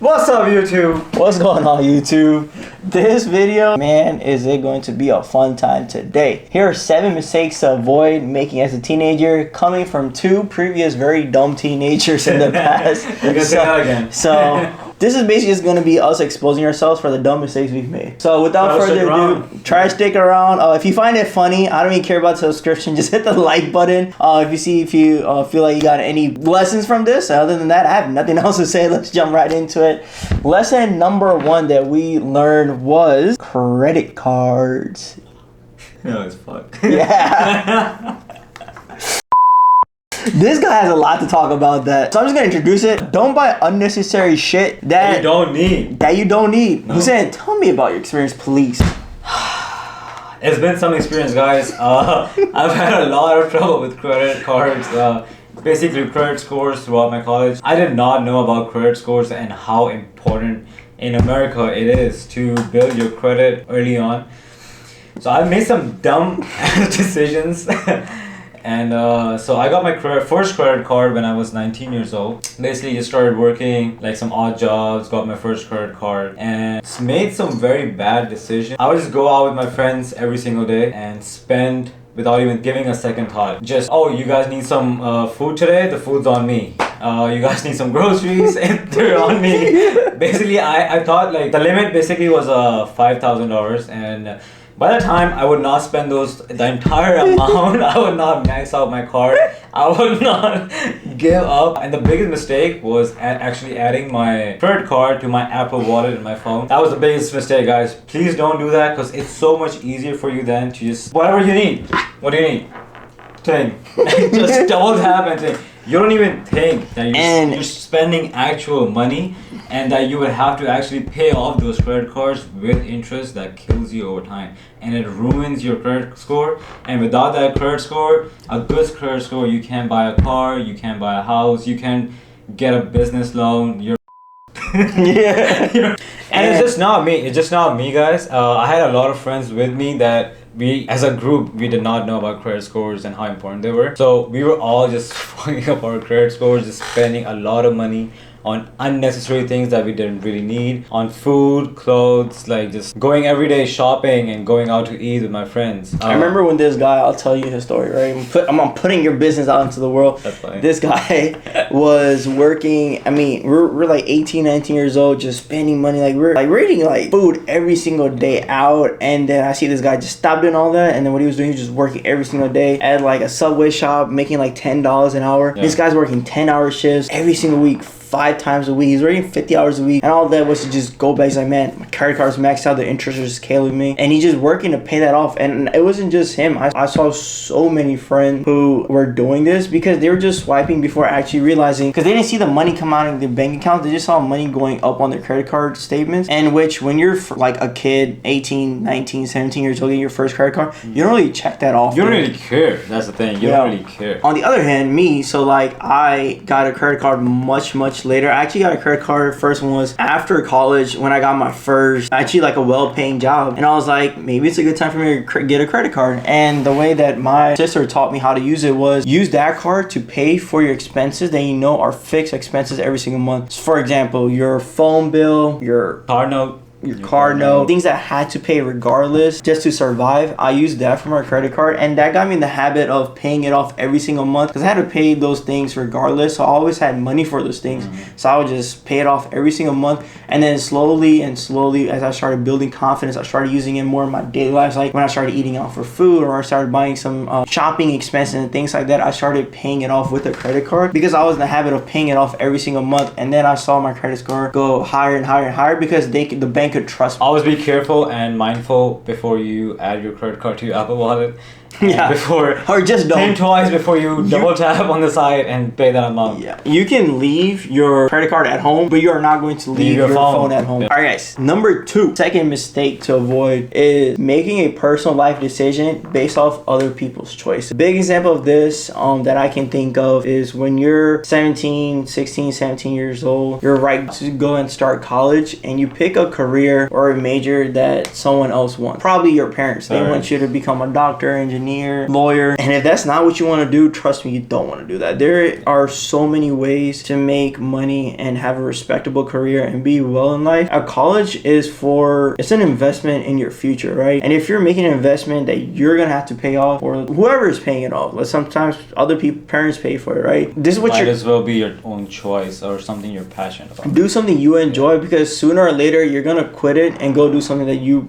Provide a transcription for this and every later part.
What's up, YouTube? What's going on, YouTube? This video, man, is it going to be a fun time today. Here are 7 mistakes to avoid making as a teenager, coming from 2 previous very dumb teenagers in the past. You can say that again. So this is basically just going to be us exposing ourselves for the dumb mistakes we've made. So without further ado, try to stick around. If you find it funny, I don't even care about the subscription. Just hit the like button. If you feel like you got any lessons from this. Other than that, I have nothing else to say. Let's jump right into it. Lesson number 1 that we learned was credit cards. No, it's fuck. Yeah. This guy has a lot to talk about that. So I'm just gonna introduce it. Don't buy unnecessary shit that you don't need. No. Hussein, tell me about your experience, please. It's been some experience, guys. I've had a lot of trouble with credit cards. Basically credit scores throughout my college. I did not know about credit scores and how important in America it is to build your credit early on. So I made some dumb decisions. And so I got my first credit card when I was 19 years old. Basically just started working like some odd jobs, got my first credit card, and made some very bad decisions. I would just go out with my friends every single day and spend without even giving a second thought. Just, oh, you guys need some food today? The food's on me. You guys need some groceries? They're on me. Basically, I thought like the limit basically was $5,000, and by the time I would not spend the entire amount, I would not max out my card. I would not give up. And the biggest mistake was actually adding my credit card to my Apple Wallet in my phone. That was the biggest mistake, guys. Please don't do that, because it's so much easier for you then to just whatever you need. What do you need? Thing. Just double tap and think. You don't even think that you're spending actual money, and that you would have to actually pay off those credit cards with interest that kills you over time, and it ruins your credit score. And without that credit score, a good credit score, you can buy a car, you can buy a house, you can get a business loan. Yeah. And it's just not me. It's just not me, guys. I had a lot of friends with me that we, as a group, we did not know about credit scores and how important they were. So we were all just fucking up our credit scores, just spending a lot of money on unnecessary things that we didn't really need, on food, clothes, like just going everyday shopping and going out to eat with my friends. I remember when this guy, I'll tell you his story, right? I'm putting your business out into the world. That's funny. This guy was working, I mean, we're like 18, 19 years old, just spending money. Like we're eating like food every single day out. And then I see this guy just stop doing all that. And then what he was doing, he was just working every single day at like a Subway shop, making like $10 an hour. Yeah. This guy's working 10-hour shifts every single week, 5 times a week. He's working 50 hours a week, and all that was to just go back. He's like, man, my credit card's maxed out, the interest is just killing me, and he's just working to pay that off. And it wasn't just him. I saw so many friends who were doing this because they were just swiping before actually realizing, because they didn't see the money come out of their bank account. They just saw money going up on their credit card statements, and which when you're like a kid, 18, 19, 17 years old, getting your first credit card, you don't really check that off. You don't really care. That's the thing. You don't really care. On the other hand, me, so like I got a credit card much later. I actually got a credit card. First one was after college when I got my first, actually like a well-paying job. And I was like, maybe it's a good time for me to get a credit card. And the way that my sister taught me how to use it was use that card to pay for your expenses that you know are fixed expenses every single month. For example, your phone bill, your car note, your car note, things that I had to pay regardless just to survive. I used that for my credit card, and that got me in the habit of paying it off every single month because I had to pay those things regardless. So I always had money for those things. So I would just pay it off every single month, and then slowly as I started building confidence, I started using it more in my daily life. Like when I started eating out for food, or I started buying some shopping expenses and things like that, I started paying it off with a credit card because I was in the habit of paying it off every single month. And then I saw my credit score go higher and higher and higher because the bank could trust me. Always be careful and mindful before you add your credit card to your Apple Wallet. Yeah. Or just don't. Think twice before you double tap on the side and pay that amount. Yeah. You can leave your credit card at home, but you are not going to leave your phone at home. Yeah. All right, guys. Number 2, second mistake to avoid is making a personal life decision based off other people's choices. A big example of this that I can think of is when you're 16, 17 years old, you're right to go and start college, and you pick a career or a major that someone else wants. Probably your parents. They want you to become a doctor, engineer, engineer, lawyer. And if that's not what you want to do, trust me, you don't want to do that. There are so many ways to make money and have a respectable career and be well in life. A college it's an investment in your future, right? And if you're making an investment that you're gonna have to pay off, or whoever is paying it off, like sometimes other people, parents pay for it, right? This is what might as well be your own choice or something you're passionate about. Do something you enjoy, because sooner or later you're gonna quit it and go do something that you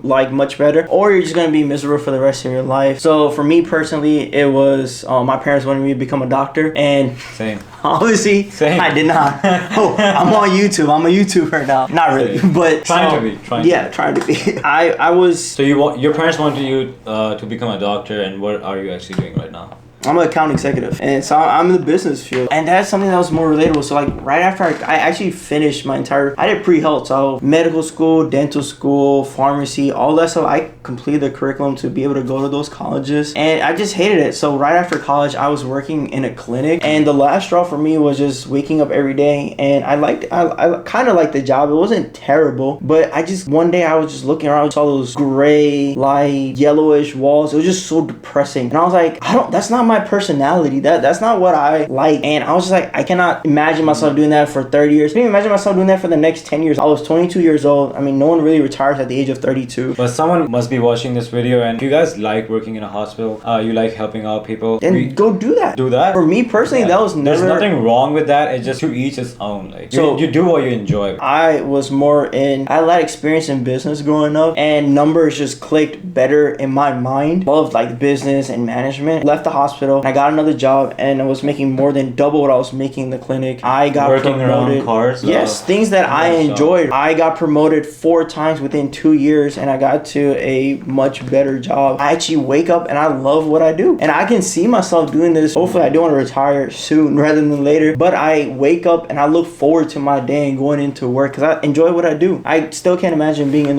like much better, or you're just gonna be miserable for the rest of your life. So for me personally, it was my parents wanted me to become a doctor, and Same. obviously I did not. Oh, I'm on YouTube. I'm a YouTuber now. Not really, but trying to be. Trying to be. I was. So your parents wanted you to become a doctor, and what are you actually doing right now? I'm an account executive, and so I'm in the business field, and that's something that was more relatable. So like right after I actually finished I did pre-health, so medical school, dental school, pharmacy, all that stuff. I completed the curriculum to be able to go to those colleges, and I just hated it. So right after college, I was working in a clinic, and the last straw for me was just waking up every day, and I kind of liked the job. It wasn't terrible, but one day I was just looking around, saw those gray, light, yellowish walls. It was just so depressing, and I was like, that's not my personality. That's not what I like. And I was just like, I cannot imagine myself doing that for 30 years. I can't imagine myself doing that for the next 10 years. I was 22 years old. I mean, no one really retires at the age of 32. But someone must be watching this video, and if you guys like working in a hospital, you like helping out people, then go do that. Do that. For me personally, that was never... There's nothing wrong with that. It's just to each its own. Like, so you do what you enjoy. I was more I had a lot of experience in business growing up, and numbers just clicked better in my mind. Loved like business and management. Left the hospital. I got another job, and I was making more than double what I was making in the clinic. I got working promoted. Around cars. Yes, things that I enjoyed. I got promoted 4 times within 2 years, and I got to a much better job. I actually wake up and I love what I do, and I can see myself doing this. Hopefully, I do want to retire soon rather than later. But I wake up and I look forward to my day and going into work because I enjoy what I do. I still can't imagine being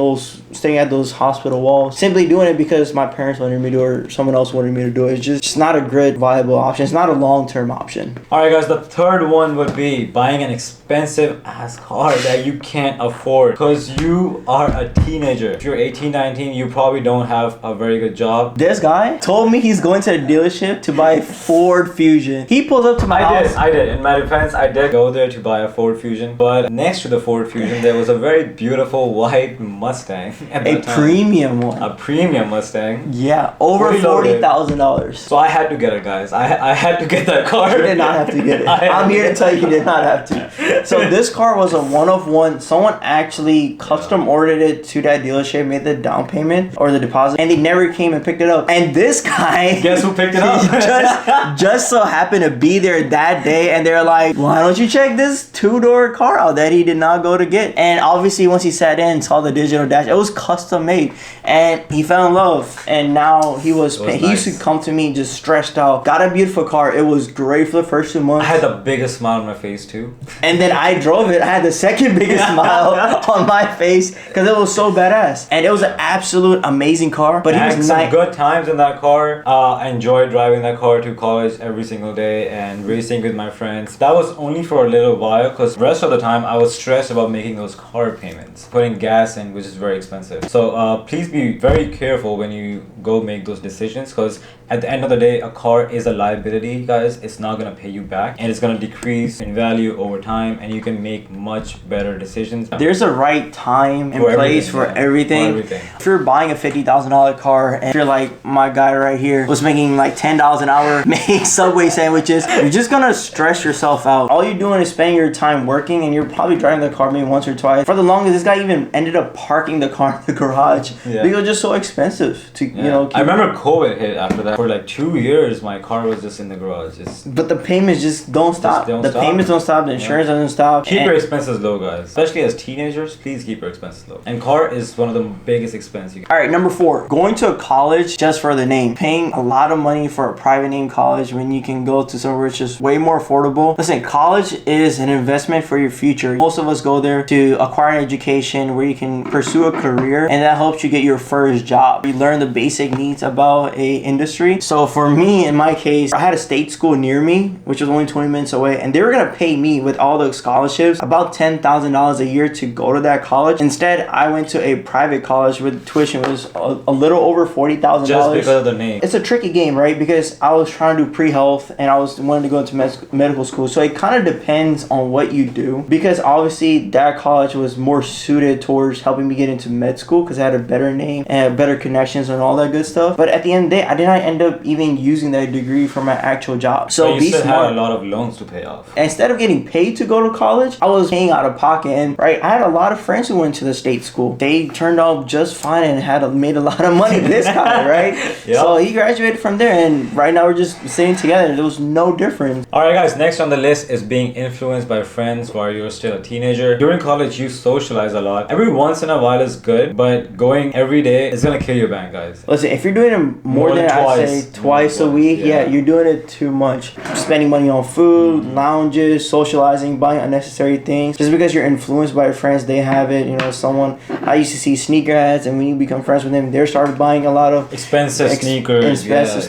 staying at those hospital walls, simply doing it because my parents wanted me to do it or someone else wanted me to do it. It's just not a good viable option. It's not a long-term option. Alright guys, the third one would be buying an expensive ass car that you can't afford because you are a teenager. If you're 18, 19, you probably don't have a very good job. This guy told me he's going to the dealership to buy a Ford Fusion. He pulls up to my house. I did. In my defense, I did go there to buy a Ford Fusion, but next to the Ford Fusion, there was a very beautiful white Mustang. A premium one. A premium Mustang. Yeah, over $40,000. So I had to get it, guys. I had to get that car. You did not have to get it. I'm here to tell you did not have to. So this car was a one-of-one. Someone actually custom ordered it to that dealership, made the down payment or the deposit, and they never came and picked it up. And this guy, guess who picked it up? just so happened to be there that day, and they're like, why don't you check this 2-door car out that he did not go to get? And obviously once he sat in, saw the digital dash, it was custom made, and he fell in love. And now he was paying. He used to come to me just stressed out. Got a beautiful car. It was great for the first 2 months. I had the biggest smile on my face too. And then I drove it. I had the second biggest smile on my face because it was so badass. And it was an absolute amazing car. But I had some good times in that car. I enjoyed driving that car to college every single day and racing with my friends. That was only for a little while because the rest of the time I was stressed about making those car payments, putting gas in, which is very expensive. So please be very careful when you go make those decisions because at the end of the day, a car is a liability, guys. It's not going to pay you back and it's going to decrease in value over time and you can make much better decisions. There's a right time and place for everything. If you're buying a $50,000 car and if you're like my guy right here was making like $10 an hour, making Subway sandwiches, you're just going to stress yourself out. All you're doing is spending your time working and you're probably driving the car maybe once or twice. For the longest, this guy even ended up parking the car in the garage because it was just so expensive to, you know. I remember COVID hit after that. For like 2 years, my car was just in the garage. But the payments just don't stop. Payments don't stop. The insurance doesn't stop. Keep your expenses low, guys. Especially as teenagers, please keep your expenses low. And car is one of the biggest expenses you can. All right, number 4. Going to a college just for the name. Paying a lot of money for a private name college when you can go to somewhere it's just way more affordable. Listen, college is an investment for your future. Most of us go there to acquire an education where you can pursue a career and that helps you get your first job. You learn the basic needs about a industry elementary. So for me, in my case, I had a state school near me, which was only 20 minutes away, and they were gonna pay me with all the scholarships about $10,000 a year to go to that college. Instead, I went to a private college with tuition was a little over $40,000. Just because of the name. It's a tricky game, right? Because I was trying to do pre-health and I was wanting to go into medical school. So it kind of depends on what you do. Because obviously that college was more suited towards helping me get into med school because it had a better name and better connections and all that good stuff. But at the end of the day, I did not end up even using that degree for my actual job. So but you still had a lot of loans to pay off. Instead of getting paid to go to college, I was paying out of pocket. And right, I had a lot of friends who went to the state school. They turned out just fine and made a lot of money. This guy, right? Yep. So he graduated from there, and right now we're just sitting together. There was no difference. All right, guys. Next on the list is being influenced by friends while you're still a teenager. During college, you socialize a lot. Every once in a while is good, but going every day is gonna kill your bank, guys. Listen, if you're doing it more than I'd say twice a week, yeah, you're doing it too much. Spending money on food, lounges, socializing, buying unnecessary things. Just because you're influenced by your friends, they have it. You know, someone I used to see sneakerheads, and when you become friends with them, they started buying a lot of expensive sneakers. The just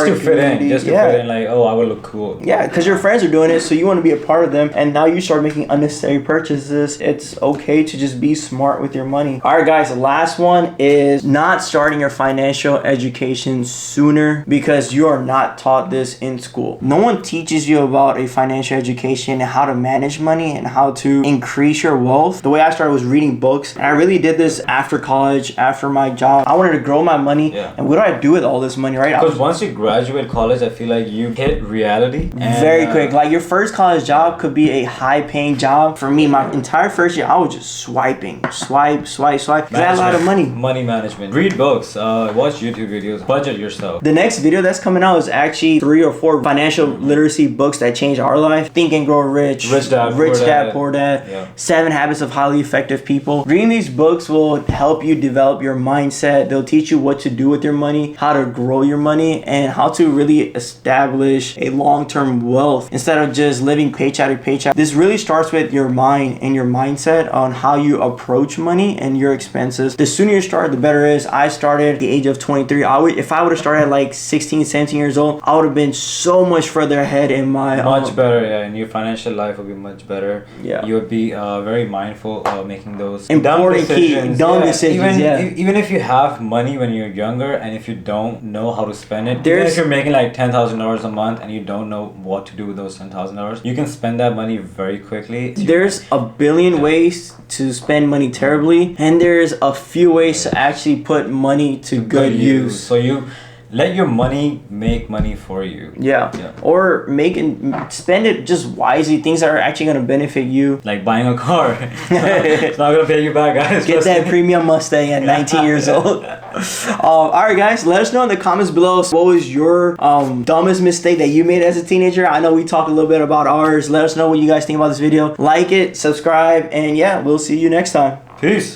to fit in. Just to fit in, like, oh, I would look cool. Yeah, because your friends are doing it, so you want to be a part of them, and now you start making unnecessary purchases. It's okay to just be smart with your money. All right, guys, the last one is not starting your financial education sooner because you are not taught this in school. No one teaches you about a financial education and how to manage money and how to increase your wealth. The way I started was reading books, and I really did this after college, after my job. I wanted to grow my money, and what do I do with all this money, right? Because once you graduate college, I feel like you hit reality very quick. Like your first college job could be a high-paying job. For me, my entire first year, I was just swiping, swipe. Because I had a lot of money. Money management. Read books. Watch YouTube videos. Budget yourself. The next video that's coming out is actually 3 or 4 financial literacy books that changed our life. Think and Grow Rich. Rich Dad, Poor Dad. Yeah. 7 Habits of Highly Effective People. Reading these books will help you develop your mindset. They'll teach you what to do with your money, how to grow your money, and how to really establish a long-term wealth instead of just living paycheck to paycheck. This really starts with your mind and your mindset on how you approach money and your expenses. The sooner you start, the better it is. I started at the age of 23. If I would have started at like 16, 17 years old, I would have been so much further ahead in my much better, yeah, and your financial life would be much better. Yeah, you would be very mindful of making those important decisions. Even if you have money when you're younger, and if you don't know how to spend it, even if you're making like $10,000 a month and you don't know what to do with those $10,000, you can spend that money very quickly. There's a billion ways to spend money terribly, and there's a few ways to actually put money to good use. So you let your money make money for you. Yeah. Or spend it just wisely, things that are actually going to benefit you. Like buying a car. It's not going to pay you back, guys. Get that premium Mustang at 19 years old. All right, guys, let us know in the comments below what was your dumbest mistake that you made as a teenager. I know we talked a little bit about ours. Let us know what you guys think about this video. Like it, subscribe, and yeah, we'll see you next time. Peace.